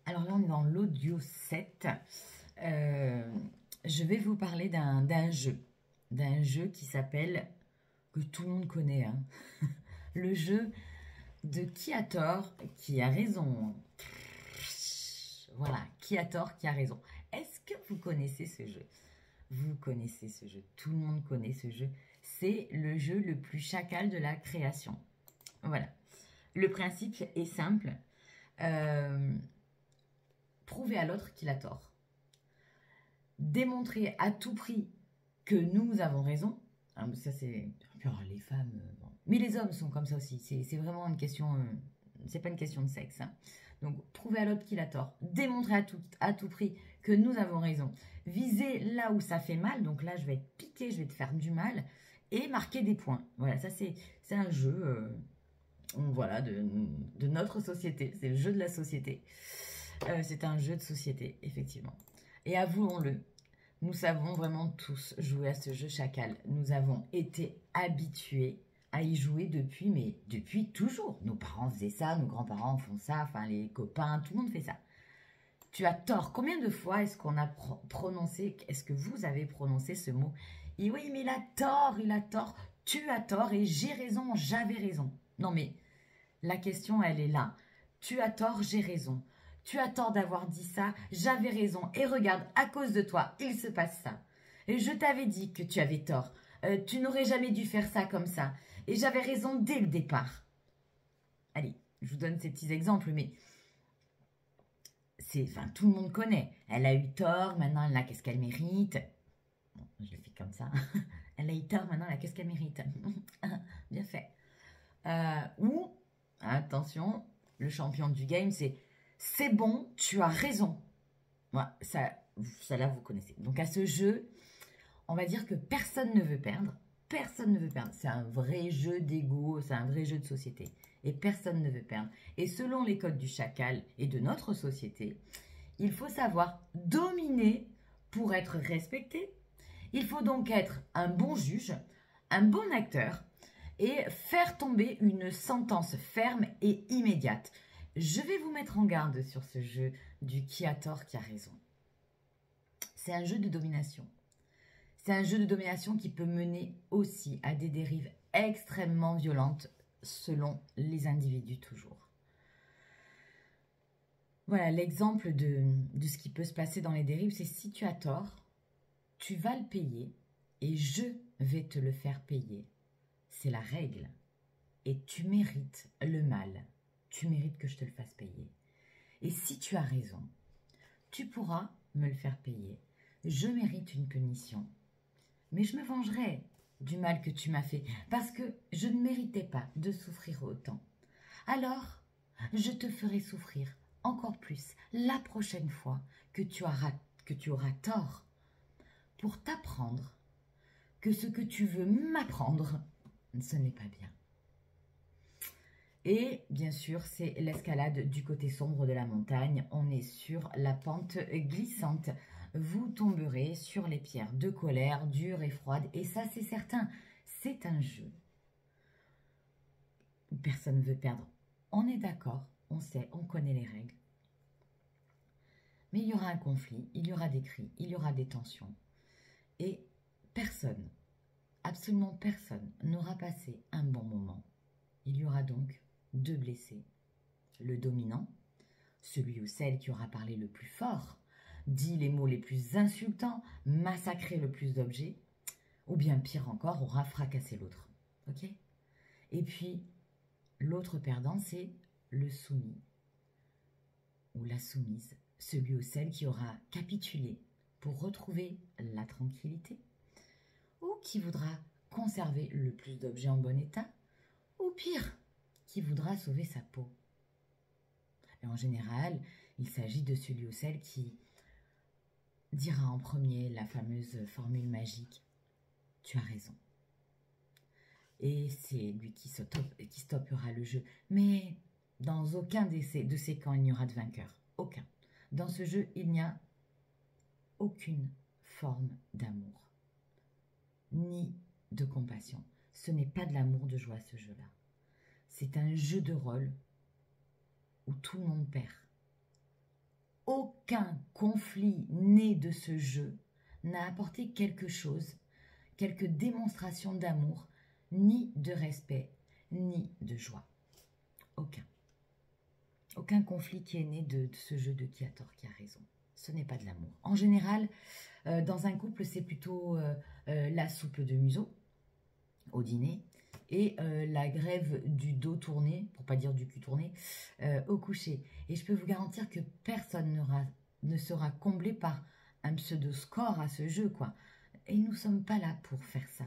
Alors là, on est dans l'audio 7. Je vais vous parler d'un jeu qui s'appelle, que tout le monde connaît, hein. Le jeu de qui a tort, qui a raison. Voilà, qui a tort, qui a raison. Est-ce que vous connaissez ce jeu? Vous connaissez ce jeu, tout le monde connaît ce jeu. C'est le jeu le plus chacal de la création. Voilà. Le principe est simple. Prouver à l'autre qu'il a tort. Démontrer à tout prix que nous avons raison. Alors, ça, c'est... les femmes... bon. Mais les hommes sont comme ça aussi. C'est vraiment une question... c'est pas une question de sexe, hein. Donc, prouver à l'autre qu'il a tort. Démontrer à tout prix que nous avons raison. Viser là où ça fait mal. Donc là, je vais être piqué, je vais te faire du mal. Et marquer des points. Voilà, ça, c'est un jeu... voilà, de notre société. C'est le jeu de la société. C'est un jeu de société, effectivement. Et avouons-le, nous savons vraiment tous jouer à ce jeu chacal. Nous avons été habitués à y jouer depuis toujours. Nos parents faisaient ça, nos grands-parents font ça, enfin les copains, tout le monde fait ça. Tu as tort. Combien de fois est-ce qu'on a prononcé, est-ce que vous avez prononcé ce mot? Et oui, mais il a tort, tu as tort et j'ai raison, j'avais raison. Non mais, la question elle est là. Tu as tort, j'ai raison. Tu as tort d'avoir dit ça, j'avais raison. Et regarde, à cause de toi, il se passe ça. Et je t'avais dit que tu avais tort. Tu n'aurais jamais dû faire ça comme ça. Et j'avais raison dès le départ. Allez, je vous donne ces petits exemples, mais enfin, tout le monde connaît. Elle a eu tort, maintenant elle a qu'est-ce qu'elle mérite. Bon, je le fais comme ça. Elle a eu tort, maintenant elle a qu'est-ce qu'elle mérite. Bien fait. Ou, attention, le champion du game, c'est bon, tu as raison. Voilà, ça là, vous connaissez. Donc, à ce jeu, on va dire que personne ne veut perdre. Personne ne veut perdre. C'est un vrai jeu d'ego, c'est un vrai jeu de société. Et personne ne veut perdre. Et selon les codes du chacal et de notre société, il faut savoir dominer pour être respecté. Il faut donc être un bon juge, un bon acteur et faire tomber une sentence ferme et immédiate. Je vais vous mettre en garde sur ce jeu du qui a tort, qui a raison. C'est un jeu de domination. C'est un jeu de domination qui peut mener aussi à des dérives extrêmement violentes selon les individus toujours. Voilà, l'exemple de ce qui peut se passer dans les dérives, c'est si tu as tort, tu vas le payer et je vais te le faire payer. C'est la règle. Et tu mérites le mal. Tu mérites que je te le fasse payer. Et si tu as raison, tu pourras me le faire payer. Je mérite une punition. Mais je me vengerai du mal que tu m'as fait parce que je ne méritais pas de souffrir autant. Alors, je te ferai souffrir encore plus la prochaine fois que tu auras tort pour t'apprendre que ce que tu veux m'apprendre, ce n'est pas bien. Et bien sûr, c'est l'escalade du côté sombre de la montagne. On est sur la pente glissante. Vous tomberez sur les pierres de colère, dures et froides. Et ça, c'est certain, c'est un jeu. Personne ne veut perdre. On est d'accord, on sait, on connaît les règles. Mais il y aura un conflit, il y aura des cris, il y aura des tensions. Et personne, absolument personne, n'aura passé un bon moment. Il y aura donc deux blessés. Le dominant, celui ou celle qui aura parlé le plus fort, dit les mots les plus insultants, massacré le plus d'objets, ou bien pire encore, aura fracassé l'autre. Ok? Et puis, l'autre perdant, c'est le soumis ou la soumise, celui ou celle qui aura capitulé pour retrouver la tranquillité, ou qui voudra conserver le plus d'objets en bon état, ou pire, qui voudra sauver sa peau. Et en général, il s'agit de celui ou celle qui dira en premier la fameuse formule magique « Tu as raison ». Et c'est lui qui stoppera le jeu. Mais dans aucun de ces camps, il n'y aura de vainqueur. Aucun. Dans ce jeu, il n'y a aucune forme d'amour, ni de compassion. Ce n'est pas de l'amour de jouer à ce jeu-là. C'est un jeu de rôle où tout le monde perd. aucun conflit né de ce jeu n'a apporté quelque chose, quelque démonstration d'amour, ni de respect, ni de joie. Aucun. Aucun conflit qui est né de ce jeu de qui a tort, qui a raison. Ce n'est pas de l'amour. En général, dans un couple, c'est plutôt la soupe de museau au dîner et la grève du dos tourné, pour pas dire du cul tourné, au coucher. Et je peux vous garantir que personne ne sera comblé par un pseudo-score à ce jeu, quoi. Et nous ne sommes pas là pour faire ça.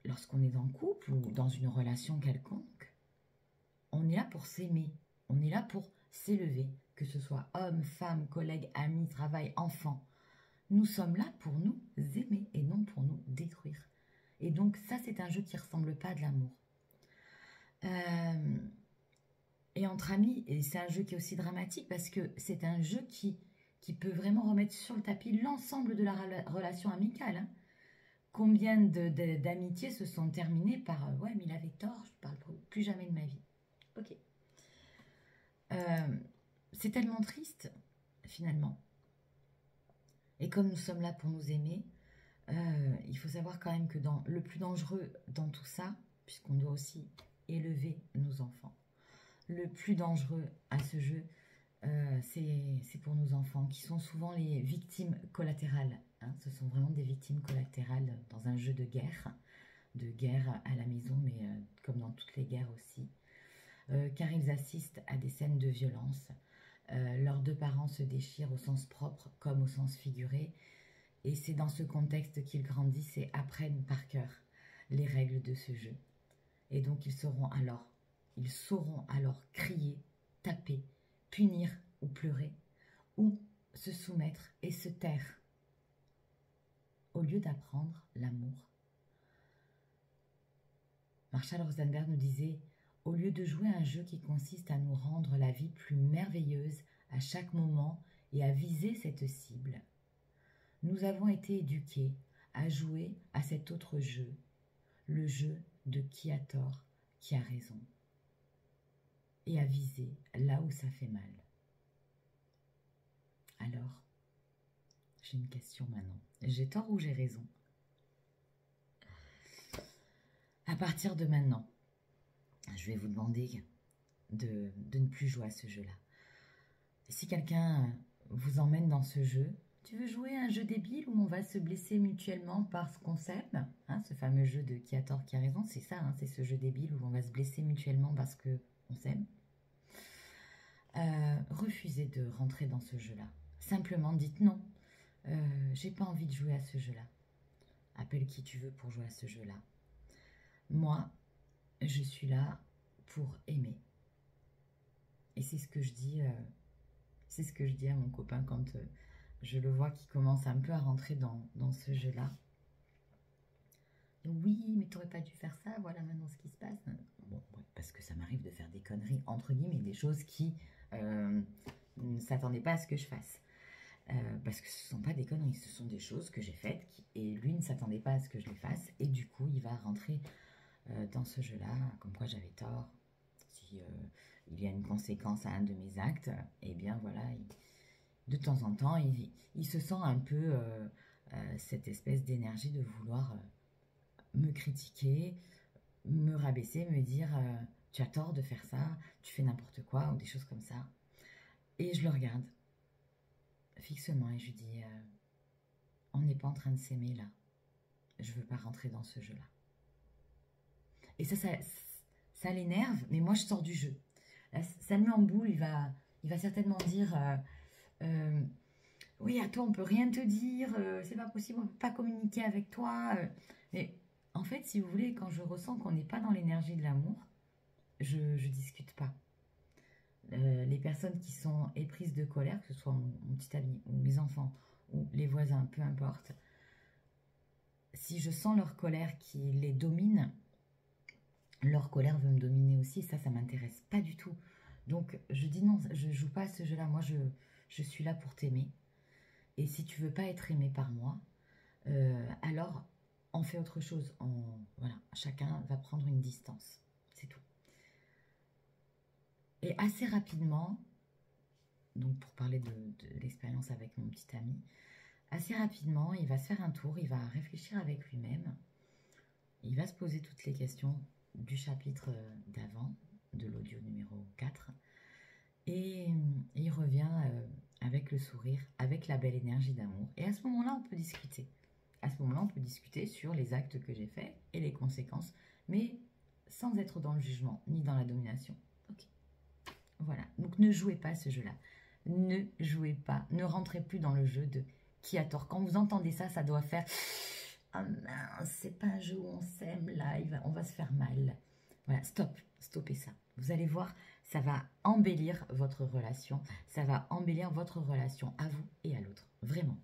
Lorsqu'on est en couple ou dans une relation quelconque, on est là pour s'aimer. On est là pour s'élever, que ce soit homme, femme, collègue, ami, travail, enfant. Nous sommes là pour nous aimer et non pour nous détruire. Et donc ça, c'est un jeu qui ne ressemble pas à de l'amour. Et entre amis, et c'est un jeu qui est aussi dramatique parce que c'est un jeu qui peut vraiment remettre sur le tapis l'ensemble de la relation amicale. Hein. Combien d'amitiés se sont terminées par « ouais, mais il avait tort, je ne parle plus jamais de ma vie ». Ok. C'est tellement triste, finalement. Et comme nous sommes là pour nous aimer, il faut savoir quand même que le plus dangereux dans tout ça, puisqu'on doit aussi élever nos enfants, le plus dangereux à ce jeu, c'est pour nos enfants, qui sont souvent les victimes collatérales. Hein. Ce sont vraiment des victimes collatérales dans un jeu de guerre à la maison, mais comme dans toutes les guerres aussi. Car ils assistent à des scènes de violence. Leurs deux parents se déchirent au sens propre comme au sens figuré. Et c'est dans ce contexte qu'ils grandissent et apprennent par cœur les règles de ce jeu. Et donc ils sauront alors crier, taper, punir ou pleurer, ou se soumettre et se taire, au lieu d'apprendre l'amour. Marshall Rosenberg nous disait « Au lieu de jouer un jeu qui consiste à nous rendre la vie plus merveilleuse à chaque moment et à viser cette cible, nous avons été éduqués à jouer à cet autre jeu, le jeu de qui a tort, qui a raison, et à viser là où ça fait mal. » Alors, j'ai une question maintenant. J'ai tort ou j'ai raison? À partir de maintenant, je vais vous demander de ne plus jouer à ce jeu-là. Si quelqu'un vous emmène dans ce jeu, tu veux jouer à un jeu débile où on va se blesser mutuellement parce qu'on s'aime, hein, ce fameux jeu de qui a tort, qui a raison, c'est ça, hein, c'est ce jeu débile où on va se blesser mutuellement parce qu'on s'aime. Refusez de rentrer dans ce jeu-là. Simplement dites non, j'ai pas envie de jouer à ce jeu-là. Appelle qui tu veux pour jouer à ce jeu-là. Moi, je suis là pour aimer. Et c'est ce que je dis, à mon copain quand je le vois qui commence un peu à rentrer dans ce jeu-là. Oui, mais tu n'aurais pas dû faire ça, voilà maintenant ce qui se passe. Bon, ouais, parce que ça m'arrive de faire des conneries, entre guillemets, des choses qui ne s'attendaient pas à ce que je fasse. Parce que ce ne sont pas des conneries, ce sont des choses que j'ai faites et lui ne s'attendait pas à ce que je les fasse. Et du coup, il va rentrer dans ce jeu-là, comme quoi j'avais tort. Si il y a une conséquence à un de mes actes, eh bien voilà, de temps en temps, il se sent un peu cette espèce d'énergie de vouloir me critiquer, me rabaisser, me dire tu as tort de faire ça, tu fais n'importe quoi, ou des choses comme ça. Et je le regarde fixement et je lui dis on n'est pas en train de s'aimer là. Je veux pas rentrer dans ce jeu-là. Et ça l'énerve, mais moi je sors du jeu. Là, ça le met en boule, il va certainement dire oui, à toi on peut rien te dire, c'est pas possible, on peut pas communiquer avec toi. Mais en fait, si vous voulez, quand je ressens qu'on n'est pas dans l'énergie de l'amour, je discute pas. Les personnes qui sont éprises de colère, que ce soit mon petit ami ou mes enfants ou les voisins, peu importe, si je sens leur colère qui les domine, leur colère veut me dominer aussi, ça m'intéresse pas du tout. Donc je dis non, je joue pas à ce jeu-là, moi je suis là pour t'aimer. Et si tu veux pas être aimé par moi, alors on fait autre chose. Voilà, chacun va prendre une distance, c'est tout. Et assez rapidement, donc pour parler de l'expérience avec mon petit ami, assez rapidement, il va se faire un tour, il va réfléchir avec lui-même, il va se poser toutes les questions du chapitre d'avant, de l'audio numéro 4, et il revient avec le sourire, avec la belle énergie d'amour. Et à ce moment-là, on peut discuter. À ce moment-là, on peut discuter sur les actes que j'ai faits et les conséquences, mais sans être dans le jugement ni dans la domination. Ok. Voilà. Donc ne jouez pas à ce jeu-là. Ne jouez pas. Ne rentrez plus dans le jeu de qui a tort. Quand vous entendez ça, ça doit faire ah mince, c'est pas un jeu où on s'aime là, on va se faire mal. Voilà, stop, stoppez ça. Vous allez voir, ça va embellir votre relation, ça va embellir votre relation à vous et à l'autre. Vraiment.